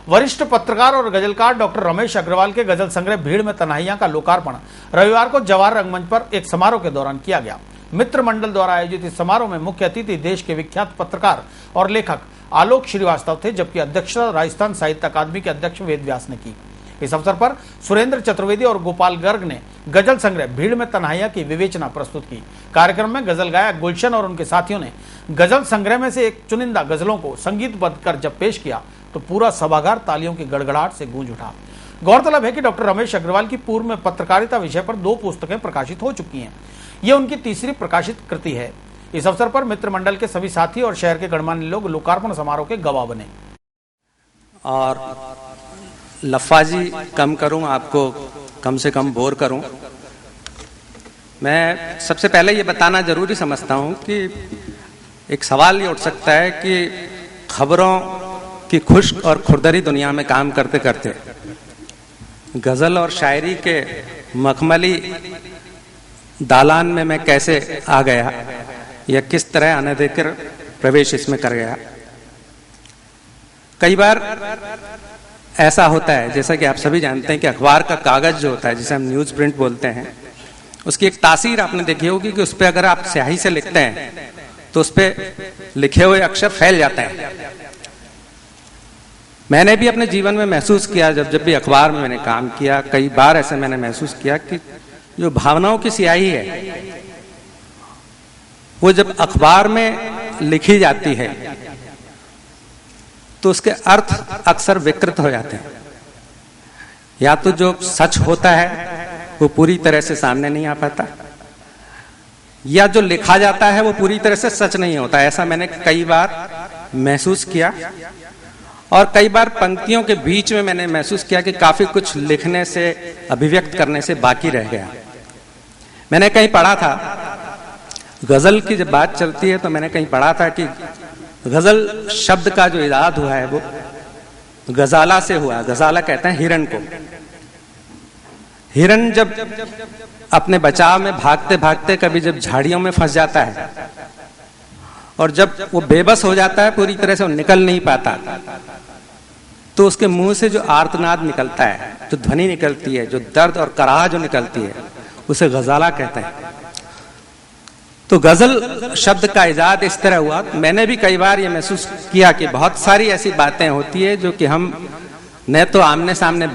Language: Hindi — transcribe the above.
वरिष्ठ पत्रकार और गजलकार डॉक्टर रमेश अग्रवाल के गजल संग्रह भीड़ में तन्हाइयां का लोकार्पण रविवार को जवाहर रंगमंच पर एक समारोह के दौरान किया गया। मित्र मंडल द्वारा आयोजित इस समारोह में मुख्य अतिथि देश के विख्यात पत्रकार और लेखक आलोक श्रीवास्तव थे, जबकि अध्यक्षता राजस्थान साहित्य अकादमी के अध्यक्ष वेद व्यास ने की। इस अवसर पर सुरेंद्र चतुर्वेदी और गोपाल गर्ग ने गजल संग्रह भीड़ में तन्हाइयां की विवेचना प्रस्तुत की। कार्यक्रम में गजल गायक गुलशन और उनके साथियों ने गजल संग्रह में से एक चुनिंदा गजलों को संगीतबद्ध कर जब पेश किया तो पूरा सभागार तालियों की गड़गड़ाहट से गूंज उठा। गौरतलब है कि डॉक्टर रमेश अग्रवाल की पूर्व में पत्रकारिता विषय पर 2 पुस्तकें प्रकाशित हो चुकी हैं। ये उनकी तीसरी प्रकाशित कृति है। इस अवसर पर मित्र मंडल के सभी साथी और शहर के गणमान्य लोग लोकार्पण समारोह के गवाह बने। और लफाजी कम करूं, आपको कम से कम बोर करूं। मैं सबसे पहले ये बताना जरूरी समझता हूं कि एक सवाल ये उठ सकता है कि खबरों की खुश्क और खुरदरी दुनिया में काम करते करते गजल और शायरी के मखमली दालान में मैं कैसे आ गया या किस तरह अनधिकृत प्रवेश इसमें कर गया। कई बार ऐसा होता है, जैसा कि आप सभी जानते हैं, कि अखबार का कागज जो होता है, जिसे हम न्यूज प्रिंट बोलते हैं, उसकी एक तासीर आपने देखी होगी कि उस पर अगर आप स्याही से लिखते हैं तो उस पर लिखे हुए अक्षर फैल जाते हैं। मैंने भी अपने जीवन में महसूस किया, जब भी अखबार में मैंने काम किया, कई बार ऐसे मैंने महसूस किया कि जो भावनाओं की स्याही है वो जब अखबार में लिखी जाती है तो उसके अर्थ अक्सर विकृत हो जाते हैं। या तो जो सच होता है वो पूरी तरह से सामने नहीं आ पाता, या जो लिखा जाता है वो पूरी तरह से सच नहीं होता। ऐसा मैंने कई बार महसूस किया और कई बार पंक्तियों के बीच में मैंने महसूस किया कि काफी कुछ लिखने से, अभिव्यक्त करने से बाकी रह गया। मैंने कहीं पढ़ा था, गजल की जब बात चलती है तो मैंने कहीं पढ़ा था कि गजल शब्द का जो इजाद हुआ है वो गजाला से हुआ। गजाला कहते हैं हिरण को। हिरण जब अपने बचाव में भागते भागते कभी जब झाड़ियों में फंस जाता है और जब वो बेबस हो जाता है, पूरी तरह से वो निकल नहीं पाता, तो उसके मुंह से जो आर्तनाद निकलता है, जो ध्वनि निकलती है, जो दर्द और कराह जो निकलती है, उसे गजाला कहते हैं। तो गजल शब्द का इजाद इस तरह हुआ। मैंने भी कई बार ये महसूस किया कि बहुत सारी ऐसी बातें होती है जो कि हम न तो आमने सामने